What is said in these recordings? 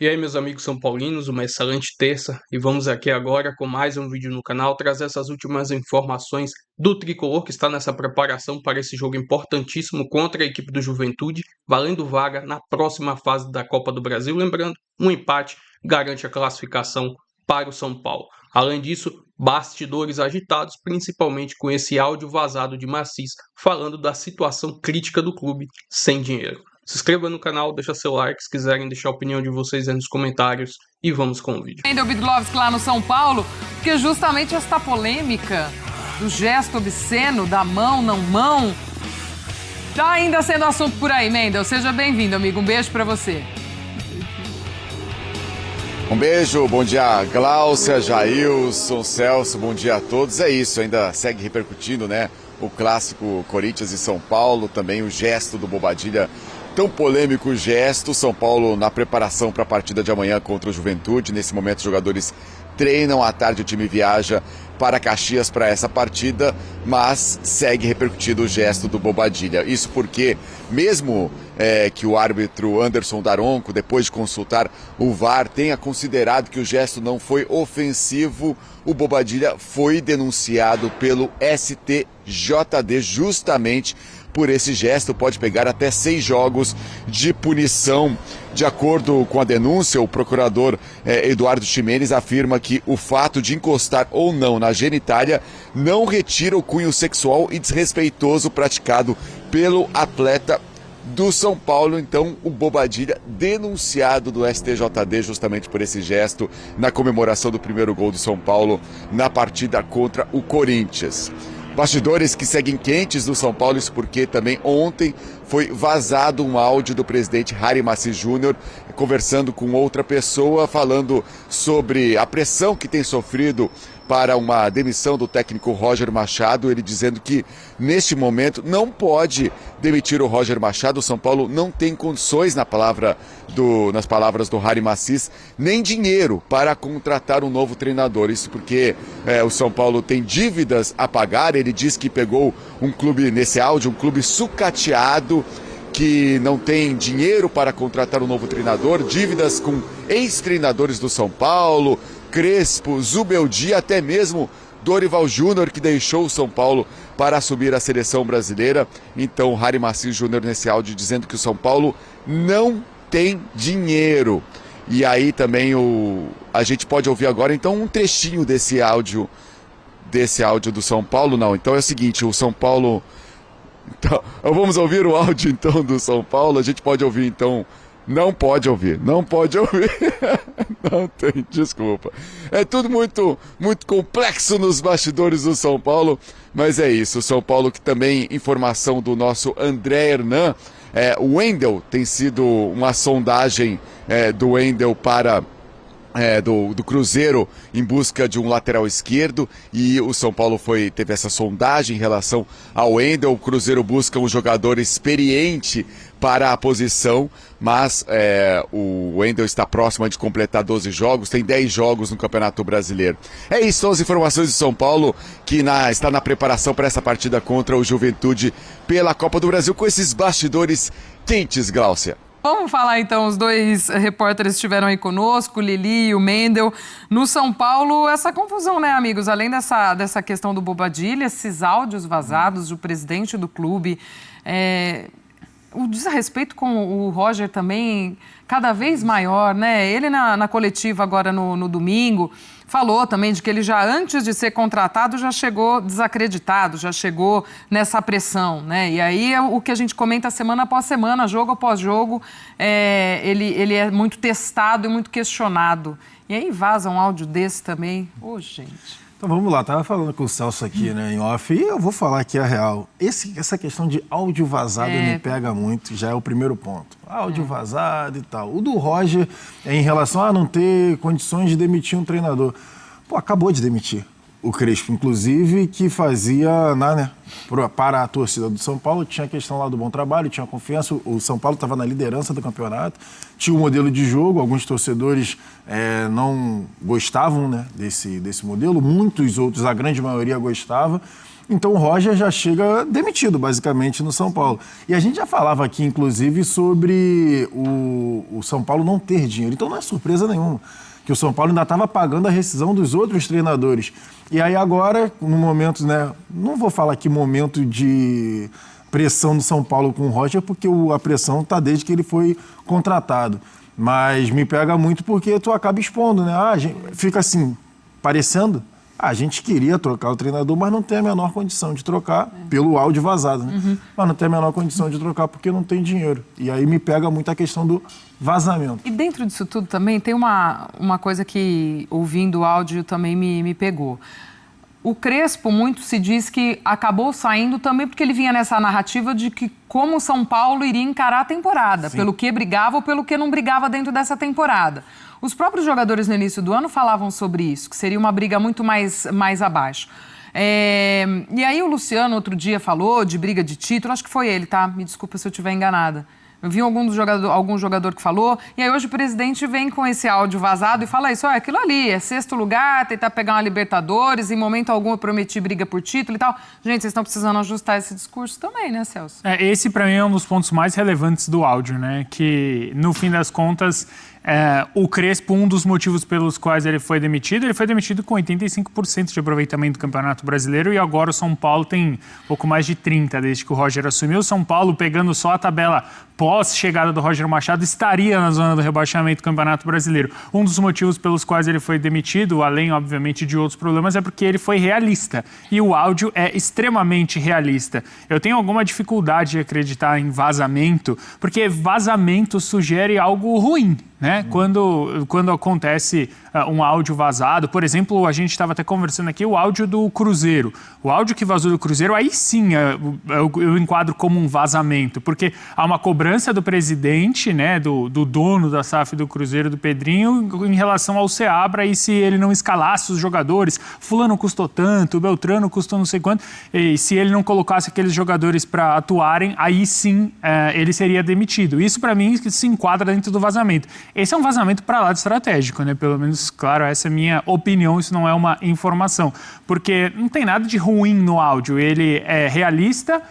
E aí, meus amigos são paulinos, uma excelente terça e vamos aqui agora com mais um vídeo no canal trazer essas últimas informações do Tricolor que está nessa preparação para esse jogo importantíssimo contra a equipe do Juventude, valendo vaga na próxima fase da Copa do Brasil. Lembrando, um empate garante a classificação para o São Paulo. Além disso, bastidores agitados, principalmente com esse áudio vazado de Massis falando da situação crítica do clube sem dinheiro. Se inscreva no canal, deixa seu like, se quiserem deixar a opinião de vocês aí nos comentários e vamos com o vídeo. Wendel Bidlovski lá no São Paulo, porque justamente esta polêmica do gesto obsceno, da mão, não mão, tá ainda sendo assunto por aí, Wendel. Seja bem-vindo, amigo. Um beijo pra você. Um beijo, bom dia Gláucia, Jailson, Celso, bom dia a todos. É isso, ainda segue repercutindo, né? O clássico Corinthians e São Paulo, também o gesto do Bobadilla. Tão polêmico gesto, São Paulo na preparação para a partida de amanhã contra o Juventude. Nesse momento os jogadores treinam, à tarde o time viaja para Caxias para essa partida, mas segue repercutindo o gesto do Bobadilla. Isso porque, mesmo que o árbitro Anderson Daronco, depois de consultar o VAR, tenha considerado que o gesto não foi ofensivo, o Bobadilla foi denunciado pelo STJD justamente por esse gesto, pode pegar até 6 jogos de punição. De acordo com a denúncia, o procurador Eduardo Ximenes afirma que o fato de encostar ou não na genitália não retira o cunho sexual e desrespeitoso praticado pelo atleta do São Paulo. Então, o Bobadilla denunciado do STJD justamente por esse gesto na comemoração do primeiro gol do São Paulo na partida contra o Corinthians. Bastidores que seguem quentes do São Paulo, isso porque também ontem foi vazado um áudio do presidente Harry Massis Júnior conversando com outra pessoa, falando sobre a pressão que tem sofrido para uma demissão do técnico Roger Machado, ele dizendo que neste momento não pode demitir o Roger Machado. O São Paulo não tem condições, nas palavras do Harry Massis, nem dinheiro para contratar um novo treinador. Isso porque o São Paulo tem dívidas a pagar. Ele diz que pegou um clube, nesse áudio, um clube sucateado, que não tem dinheiro para contratar um novo treinador, dívidas com ex-treinadores do São Paulo, Crespo, Zubeldia, até mesmo Dorival Júnior, que deixou o São Paulo para assumir a seleção brasileira. Então, Harry Massis Júnior nesse áudio dizendo que o São Paulo não tem dinheiro. E aí também a gente pode ouvir agora então um trechinho desse áudio do São Paulo. Não, então é o seguinte, o São Paulo... Então, vamos ouvir o áudio então do São Paulo. A gente pode ouvir então... Não pode ouvir. Não tem, desculpa. É tudo muito complexo nos bastidores do São Paulo, mas é isso. O São Paulo, que também, informação do nosso André Hernan, o Wendel tem sido uma sondagem do Wendel para... do Cruzeiro em busca de um lateral esquerdo, e o São Paulo teve essa sondagem em relação ao Wendel. O Cruzeiro busca um jogador experiente para a posição, mas o Wendel está próximo de completar 12 jogos, tem 10 jogos no Campeonato Brasileiro. É isso, são as informações de São Paulo, que está na preparação para essa partida contra o Juventude pela Copa do Brasil, com esses bastidores quentes, Gláucia. Vamos falar então, os dois repórteres estiveram aí conosco, o Lili e o Wendel. No São Paulo, essa confusão, né, amigos? Além dessa questão do Bobadilla, esses áudios vazados do presidente do clube, o desrespeito com o Roger também cada vez maior, né? Ele na coletiva agora no domingo falou também de que ele já antes de ser contratado já chegou desacreditado, já chegou nessa pressão, né? E aí o que a gente comenta semana após semana, jogo após jogo, ele é muito testado e muito questionado. E aí vaza um áudio desse também. Ô, gente... Então vamos lá, estava falando com o Celso aqui, né, em off, e eu vou falar aqui a real. Essa questão de áudio vazado me pega muito, já é o primeiro ponto. Áudio vazado e tal. O do Roger é em relação a não ter condições de demitir um treinador. Pô, acabou de demitir o Crespo, inclusive, que fazia para a torcida do São Paulo, tinha a questão lá do bom trabalho, tinha confiança, o São Paulo estava na liderança do campeonato, tinha um modelo de jogo, alguns torcedores não gostavam, né, desse modelo, muitos outros, a grande maioria gostava, Então o Roger já chega demitido, basicamente, no São Paulo. E a gente já falava aqui, inclusive, sobre o São Paulo não ter dinheiro. Então não é surpresa nenhuma que o São Paulo ainda estava pagando a rescisão dos outros treinadores. E aí agora, no momento, né, não vou falar que momento de pressão do São Paulo com o Roger, porque a pressão está desde que ele foi contratado. Mas me pega muito porque tu acaba expondo, né? Fica assim, parecendo... A gente queria trocar o treinador, mas não tem a menor condição de trocar pelo áudio vazado, né? Mas não tem a menor condição de trocar porque não tem dinheiro. E aí me pega muito a questão do vazamento. E dentro disso tudo também tem uma coisa que, ouvindo o áudio, também me pegou. O Crespo, muito se diz que acabou saindo também porque ele vinha nessa narrativa de que como o São Paulo iria encarar a temporada, pelo que brigava ou pelo que não brigava dentro dessa temporada. Os próprios jogadores no início do ano falavam sobre isso, que seria uma briga muito mais abaixo. E aí o Luciano outro dia falou de briga de título, acho que foi ele, tá? Me desculpa se eu estiver enganada. Eu vi algum jogador que falou, e aí hoje o presidente vem com esse áudio vazado e fala isso, aquilo ali, é 6º lugar, tentar pegar uma Libertadores, em momento algum eu prometi briga por título e tal. Gente, vocês estão precisando ajustar esse discurso também, né, Celso? Esse para mim é um dos pontos mais relevantes do áudio, né, que no fim das contas... o Crespo, um dos motivos pelos quais ele foi demitido com 85% de aproveitamento do Campeonato Brasileiro e agora o São Paulo tem pouco mais de 30% desde que o Roger assumiu. O São Paulo, pegando só a tabela pós-chegada do Roger Machado, estaria na zona do rebaixamento do Campeonato Brasileiro. Um dos motivos pelos quais ele foi demitido, além, obviamente, de outros problemas, é porque ele foi realista. E o áudio é extremamente realista. Eu tenho alguma dificuldade de acreditar em vazamento, porque vazamento sugere algo ruim, né? Quando acontece um áudio vazado, por exemplo, a gente estava até conversando aqui, o áudio do Cruzeiro. O áudio que vazou do Cruzeiro, aí sim eu enquadro como um vazamento, porque há uma cobrança do presidente, né, do dono da SAF do Cruzeiro, do Pedrinho, em relação ao Seabra, e se ele não escalasse os jogadores, fulano custou tanto, Beltrano custou não sei quanto, e se ele não colocasse aqueles jogadores para atuarem, aí sim ele seria demitido. Isso para mim se enquadra dentro do vazamento. Esse é um vazamento para lado estratégico, né? Pelo menos, claro, essa é a minha opinião, isso não é uma informação. Porque não tem nada de ruim no áudio, ele é realista,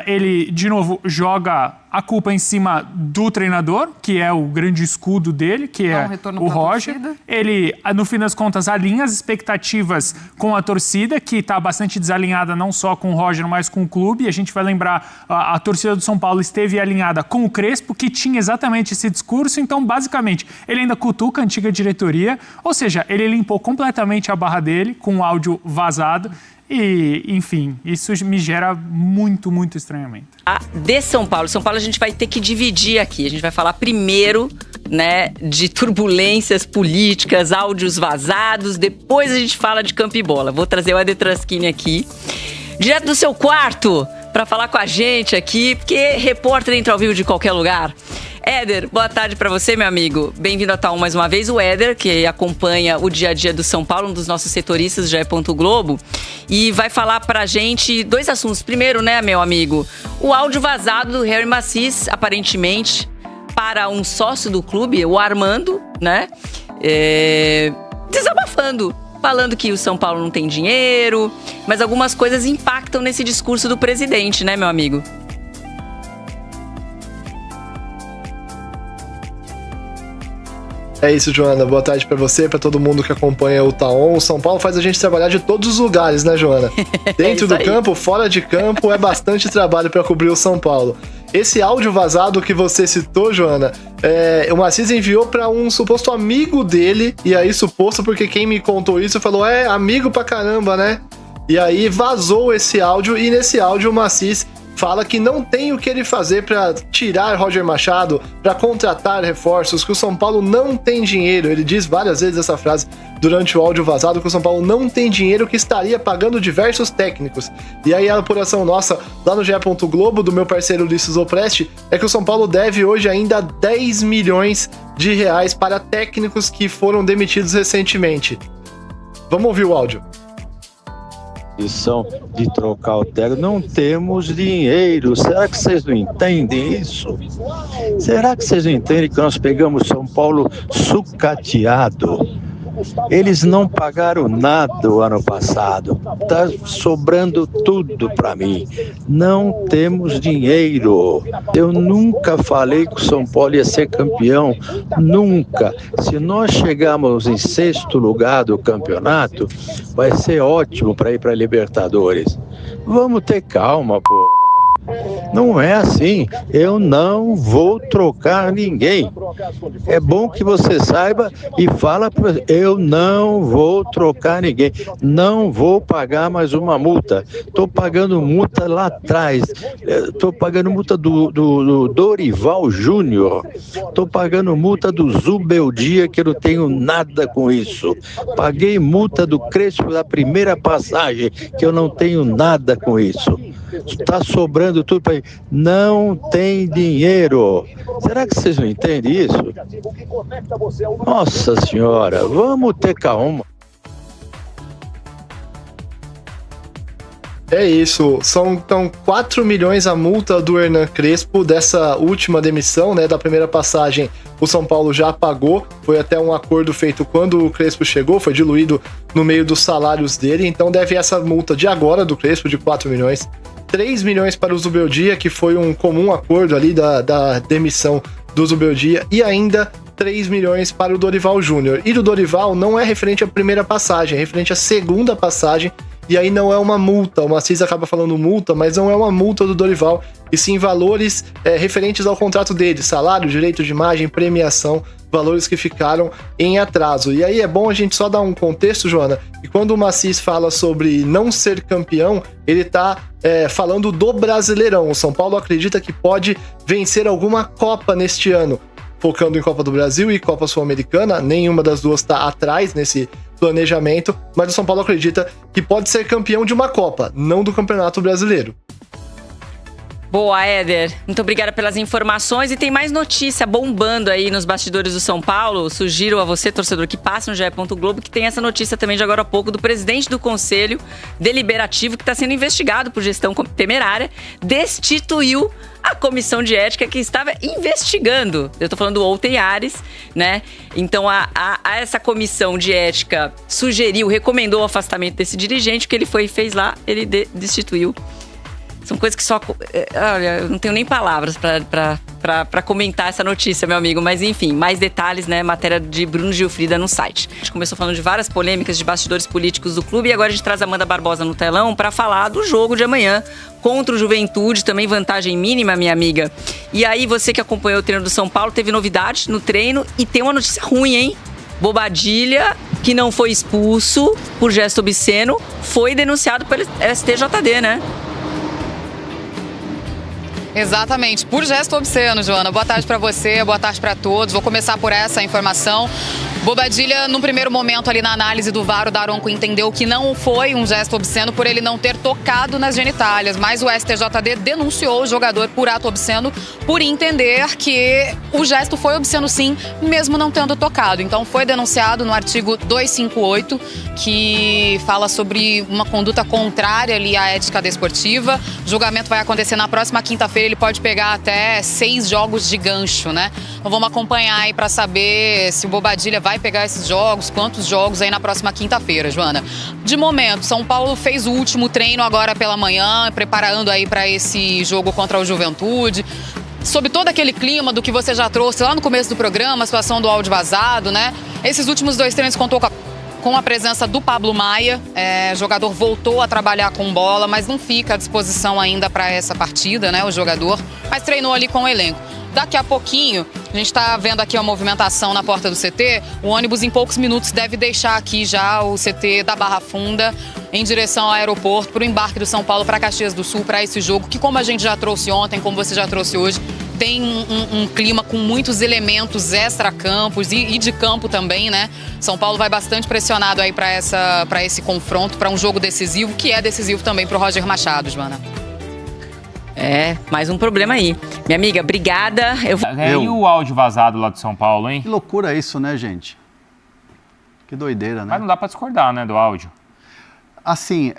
ele, de novo, joga a culpa em cima do treinador, que é o grande escudo dele, que é o Roger. Ele, no fim das contas, alinha as expectativas com a torcida, que está bastante desalinhada não só com o Roger, mas com o clube. E a gente vai lembrar, a torcida do São Paulo esteve alinhada com o Crespo, que tinha exatamente esse discurso. Então, basicamente, ele ainda cutuca a antiga diretoria, ou seja, ele limpou completamente a barra dele com o áudio vazado. E, enfim, isso me gera muito, muito estranhamento. De São Paulo. São Paulo a gente vai ter que dividir aqui. A gente vai falar primeiro, né, de turbulências políticas, áudios vazados. Depois a gente fala de campo e bola. Vou trazer o Éder Traschini aqui, direto do seu quarto, para falar com a gente aqui, porque repórter entra ao vivo de qualquer lugar. Éder, boa tarde para você, meu amigo. Bem-vindo a Tá1 mais uma vez. O Éder, que acompanha o dia a dia do São Paulo, um dos nossos setoristas, já é Ponto Globo, e vai falar pra gente 2 assuntos. Primeiro, né, meu amigo, o áudio vazado do Harry Macis, aparentemente, para um sócio do clube, o Armando, né, desabafando, falando que o São Paulo não tem dinheiro, mas algumas coisas impactam nesse discurso do presidente, né, meu amigo? É isso, Joana. Boa tarde pra você, pra todo mundo que acompanha o Tá1. O São Paulo faz a gente trabalhar de todos os lugares, né, Joana? Dentro do campo, fora de campo, é bastante trabalho pra cobrir o São Paulo. Esse áudio vazado que você citou, Joana, o Macis enviou pra um suposto amigo dele, e aí suposto porque quem me contou isso falou, amigo pra caramba, né? E aí vazou esse áudio, e nesse áudio o Macis fala que não tem o que ele fazer para tirar Roger Machado, para contratar reforços, que o São Paulo não tem dinheiro. Ele diz várias vezes essa frase durante o áudio vazado, que o São Paulo não tem dinheiro, que estaria pagando diversos técnicos. E aí a apuração nossa, lá no GE. Globo, do meu parceiro Ulisses Opresti, é que o São Paulo deve hoje ainda 10 milhões de reais para técnicos que foram demitidos recentemente. Vamos ouvir o áudio. De trocar o técnico, não temos dinheiro. Será que vocês não entendem isso? Será que vocês não entendem que nós pegamos São Paulo sucateado? Eles não pagaram nada o ano passado. Tá sobrando tudo para mim. Não temos dinheiro. Eu nunca falei que o São Paulo ia ser campeão. Nunca. Se nós chegarmos em 6º lugar do campeonato, vai ser ótimo para ir para Libertadores. Vamos ter calma, pô. Não é assim. Eu não vou trocar ninguém. É bom que você saiba e fala para eu não vou trocar ninguém. Não vou pagar mais uma multa. Estou pagando multa lá atrás. Estou pagando multa do Dorival Júnior. Estou pagando multa do Zubeldia, que eu não tenho nada com isso. Paguei multa do Crespo da primeira passagem, que eu não tenho nada com isso. Está sobrando tudo para... Não tem dinheiro. Será que vocês não entendem isso? Nossa Senhora, vamos ter calma. É isso, são então 4 milhões a multa do Hernan Crespo dessa última demissão, né, da primeira passagem. O São Paulo já pagou, foi até um acordo feito quando o Crespo chegou, foi diluído no meio dos salários dele, então deve essa multa de agora do Crespo de 4 milhões. 3 milhões para o Zubeldia, que foi um comum acordo ali da demissão do Zubeldia, e ainda 3 milhões para o Dorival Júnior. E do Dorival não é referente à primeira passagem, é referente à segunda passagem, e aí não é uma multa. O Maciz acaba falando multa, mas não é uma multa do Dorival, e sim valores referentes ao contrato dele, salário, direito de imagem, premiação, valores que ficaram em atraso. E aí é bom a gente só dar um contexto, Joana, e quando o Maciz fala sobre não ser campeão, ele tá falando do Brasileirão. O São Paulo acredita que pode vencer alguma Copa neste ano, focando em Copa do Brasil e Copa Sul-Americana. Nenhuma das duas está atrás nesse planejamento, mas o São Paulo acredita que pode ser campeão de uma Copa, não do Campeonato Brasileiro. Boa, Éder. Muito obrigada pelas informações. E tem mais notícia bombando aí nos bastidores do São Paulo. Sugiro a você, torcedor, que passe no GE. Globo, que tem essa notícia também de agora a pouco do presidente do Conselho Deliberativo, que está sendo investigado por gestão temerária, destituiu a comissão de ética que estava investigando. Eu estou falando do Outen Ares, né? Então, essa comissão de ética recomendou o afastamento desse dirigente. O que ele fez lá, ele destituiu. São coisas que só... Olha, eu não tenho nem palavras para comentar essa notícia, meu amigo. Mas, enfim, mais detalhes, né? Matéria de Bruno Gilfrida no site. A gente começou falando de várias polêmicas de bastidores políticos do clube. E agora a gente traz a Amanda Barbosa no telão para falar do jogo de amanhã contra o Juventude. Também vantagem mínima, minha amiga. E aí, você que acompanhou o treino do São Paulo, teve novidade no treino. E tem uma notícia ruim, hein? Bobadilha, que não foi expulso por gesto obsceno, foi denunciado pelo STJD, né? Exatamente, por gesto obsceno, Joana. Boa tarde para você, boa tarde para todos. Vou começar por essa informação. Bobadilha, no primeiro momento ali na análise do VAR, o Daronco entendeu que não foi um gesto obsceno por ele não ter tocado nas genitálias, mas o STJD denunciou o jogador por ato obsceno por entender que o gesto foi obsceno sim, mesmo não tendo tocado. Então foi denunciado no artigo 258, que fala sobre uma conduta contrária ali à ética desportiva. O julgamento vai acontecer na próxima quinta-feira, ele pode pegar até 6 jogos de gancho, né? Então vamos acompanhar aí para saber se o Bobadilha vai pegar esses jogos, quantos jogos aí na próxima quinta-feira, Joana. De momento, São Paulo fez o último treino agora pela manhã, preparando aí para esse jogo contra o Juventude. Sob todo aquele clima do que você já trouxe lá no começo do programa, a situação do áudio vazado, né? Esses últimos 2 treinos contou com a presença do Pablo Maia. O jogador voltou a trabalhar com bola, mas não fica à disposição ainda para essa partida, né? O jogador, mas treinou ali com o elenco. Daqui a pouquinho, a gente está vendo aqui a movimentação na porta do CT. O ônibus, em poucos minutos, deve deixar aqui já o CT da Barra Funda em direção ao aeroporto, para o embarque do São Paulo para Caxias do Sul, para esse jogo, que, como a gente já trouxe ontem, como você já trouxe hoje, tem um clima com muitos elementos extra-campos e de campo também, né? São Paulo vai bastante pressionado aí para esse confronto, para um jogo decisivo, que é decisivo também para o Roger Machado, Joana. Mais um problema aí. Minha amiga, obrigada. E o áudio vazado lá do São Paulo, hein? Que loucura isso, né, gente? Que doideira, né? Mas não dá pra discordar, né, do áudio. Assim,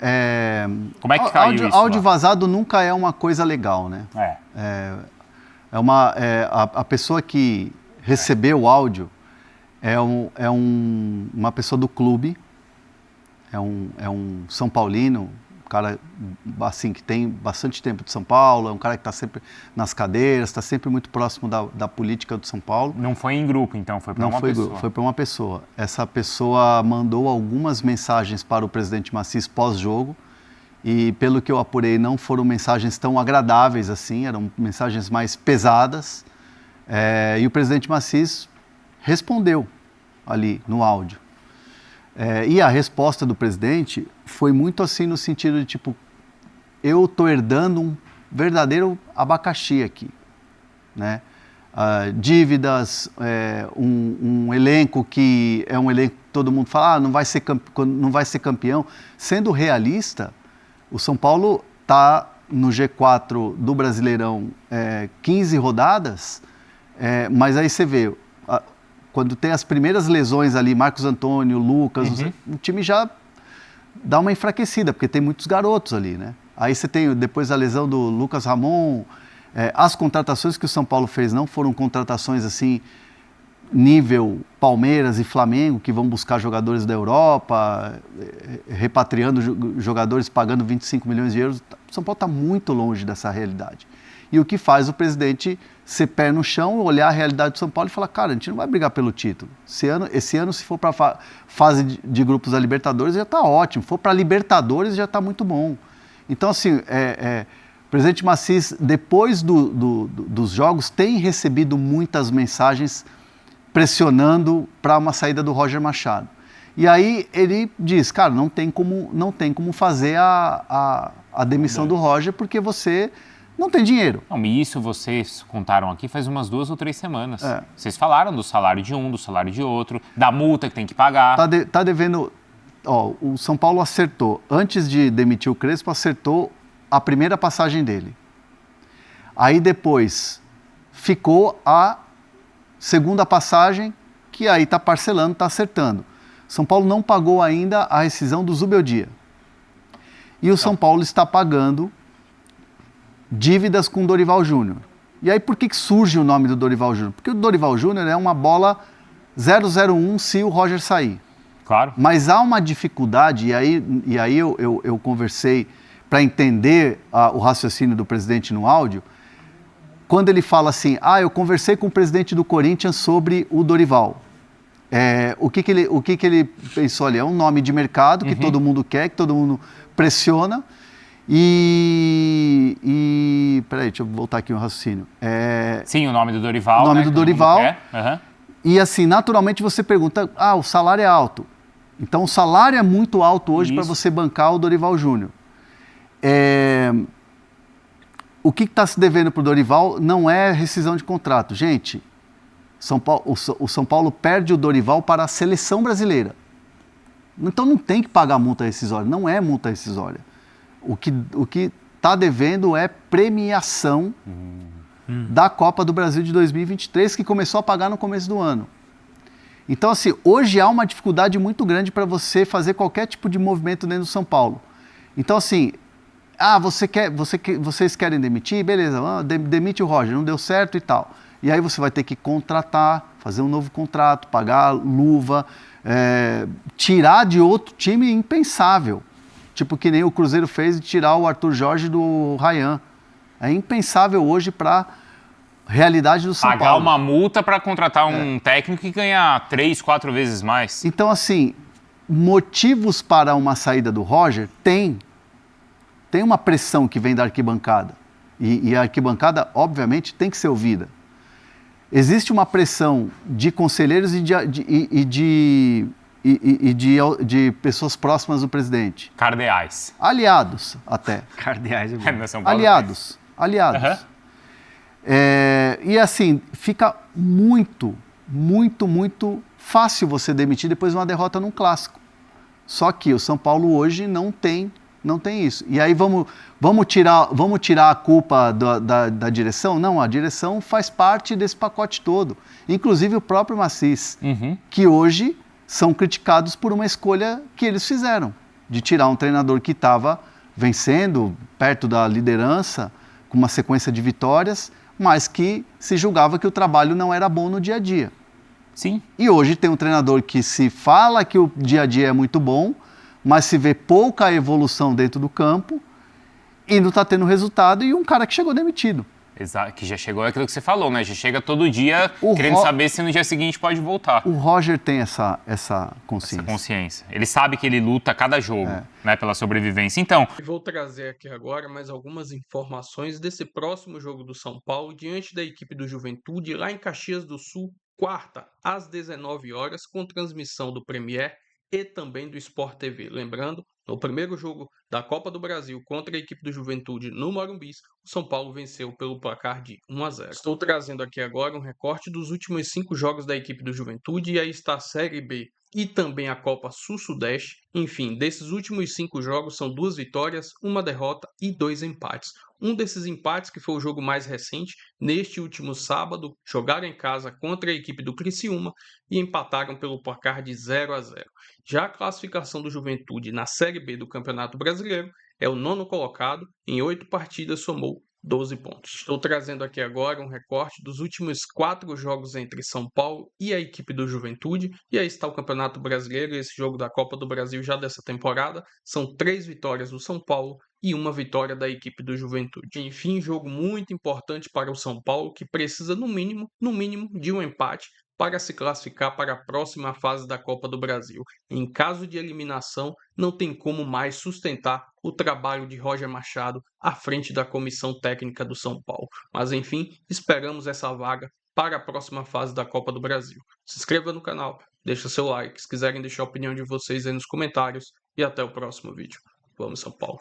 Como é que caiu isso? Áudio vazado nunca é uma coisa legal, né? A pessoa que recebeu o áudio, uma pessoa do clube, é um São Paulino, um cara assim, que tem bastante tempo de São Paulo, é um cara que está sempre nas cadeiras, está sempre muito próximo da política do São Paulo. Não foi em grupo, então, foi para uma pessoa? Não, foi para uma pessoa. Essa pessoa mandou algumas mensagens para o presidente Massis pós-jogo, e pelo que eu apurei, não foram mensagens tão agradáveis assim, eram mensagens mais pesadas, e o presidente Massis respondeu ali no áudio. E a resposta do presidente foi muito assim no sentido de tipo, eu estou herdando um verdadeiro abacaxi aqui, né? Dívidas, um elenco que é um elenco que todo mundo fala, não vai ser campeão. Sendo realista, o São Paulo está no G4 do Brasileirão 15 rodadas, mas aí você vê, quando tem as primeiras lesões ali, Marcos Antônio, Lucas, o time já dá uma enfraquecida, porque tem muitos garotos ali, né? Aí você tem depois a lesão do Lucas Ramon, as contratações que o São Paulo fez não foram contratações assim, nível Palmeiras e Flamengo, que vão buscar jogadores da Europa, repatriando jogadores, pagando 25 milhões de euros. O São Paulo está muito longe dessa realidade. E o que faz o presidente ser pé no chão, olhar a realidade do São Paulo e falar, cara, a gente não vai brigar pelo título. Esse ano se for para a fase de grupos da Libertadores, já está ótimo. Se for para a Libertadores, já está muito bom. Então, assim, o presidente Massis, depois dos jogos, tem recebido muitas mensagens pressionando para uma saída do Roger Machado. E aí ele diz, cara, não tem como fazer a demissão do Roger, porque você não tem dinheiro. Não, e isso vocês contaram aqui faz umas 2 ou 3 semanas. Vocês falaram do salário de um, do salário de outro, da multa que tem que pagar. Tá devendo... o São Paulo acertou, antes de demitir o Crespo, acertou a primeira passagem dele. Aí depois ficou a segunda passagem, que aí está parcelando, está acertando. São Paulo não pagou ainda a rescisão do Zubeldia. E o São Paulo está pagando dívidas com o Dorival Júnior. E aí por que surge o nome do Dorival Júnior? Porque o Dorival Júnior é uma bola 001 se o Roger sair. Claro. Mas há uma dificuldade, e aí eu conversei para entender o raciocínio do presidente no áudio, quando ele fala assim, eu conversei com o presidente do Corinthians sobre o Dorival. O que ele pensou ali? É um nome de mercado que todo mundo quer, que todo mundo pressiona. Peraí, deixa eu voltar aqui no raciocínio. Sim, o nome do Dorival. O nome do Dorival. E assim, naturalmente você pergunta, o salário é alto. Então o salário é muito alto hoje para você bancar o Dorival Júnior. O que está se devendo para o Dorival não é rescisão de contrato. Gente, o São Paulo perde o Dorival para a seleção brasileira. Então não tem que pagar multa rescisória, não é multa rescisória. O que está devendo é premiação da Copa do Brasil de 2023, que começou a pagar no começo do ano. Então, assim, hoje há uma dificuldade muito grande para você fazer qualquer tipo de movimento dentro do São Paulo. Então, assim, vocês querem demitir? Beleza, demite o Roger, não deu certo e tal. E aí você vai ter que contratar, fazer um novo contrato, pagar luva, tirar de outro time impensável. Tipo que nem o Cruzeiro fez de tirar o Arthur Jorge do Ryan. É impensável hoje para a realidade do São Paulo. Pagar uma multa para contratar um técnico que ganha 3, 4 vezes mais. Então, assim, motivos para uma saída do Roger tem uma pressão que vem da arquibancada. E a arquibancada, obviamente, tem que ser ouvida. Existe uma pressão de conselheiros de pessoas próximas do presidente. Cardeais. Aliados, até. Cardeais é bom. Aliados. E assim, fica muito fácil você demitir depois de uma derrota num clássico. Só que o São Paulo hoje não tem isso. E aí vamos tirar a culpa da direção? Não, a direção faz parte desse pacote todo. Inclusive o próprio Massis, que hoje são criticados por uma escolha que eles fizeram, de tirar um treinador que estava vencendo, perto da liderança, com uma sequência de vitórias, mas que se julgava que o trabalho não era bom no dia a dia. Sim. E hoje tem um treinador que se fala que o dia a dia é muito bom, mas se vê pouca evolução dentro do campo e não está tendo resultado, e um cara que chegou demitido. Exato, que já chegou aquilo que você falou, né? Já chega todo dia querendo saber se no dia seguinte pode voltar. O Roger tem essa consciência. Essa consciência. Ele sabe que ele luta cada jogo, né, pela sobrevivência. Então, vou trazer aqui agora mais algumas informações desse próximo jogo do São Paulo diante da equipe do Juventude lá em Caxias do Sul, quarta, às 19 horas, com transmissão do Premier e também do Sport TV. Lembrando, no primeiro jogo da Copa do Brasil contra a equipe do Juventude no Morumbi, o São Paulo venceu pelo placar de 1-0. Estou trazendo aqui agora um recorte dos últimos 5 jogos da equipe do Juventude, e aí está a Série B e também a Copa Sul-Sudeste. Enfim, desses últimos 5 jogos são 2 vitórias, 1 derrota e 2 empates. Um desses empates, que foi o jogo mais recente, neste último sábado, jogaram em casa contra a equipe do Criciúma e empataram pelo placar de 0-0. Já a classificação do Juventude na Série B do Campeonato Brasileiro é o 9º colocado, em 8 partidas somou 12 pontos. Estou trazendo aqui agora um recorte dos últimos 4 jogos entre São Paulo e a equipe do Juventude, e aí está o Campeonato Brasileiro e esse jogo da Copa do Brasil já dessa temporada. São 3 vitórias do São Paulo e 1 vitória da equipe do Juventude. Enfim, jogo muito importante para o São Paulo, que precisa no mínimo de um empate para se classificar para a próxima fase da Copa do Brasil. Em caso de eliminação, não tem como mais sustentar o trabalho de Roger Machado à frente da comissão técnica do São Paulo. Mas enfim, esperamos essa vaga para a próxima fase da Copa do Brasil. Se inscreva no canal, deixa seu like, se quiserem deixar a opinião de vocês aí nos comentários, e até o próximo vídeo. Vamos, São Paulo!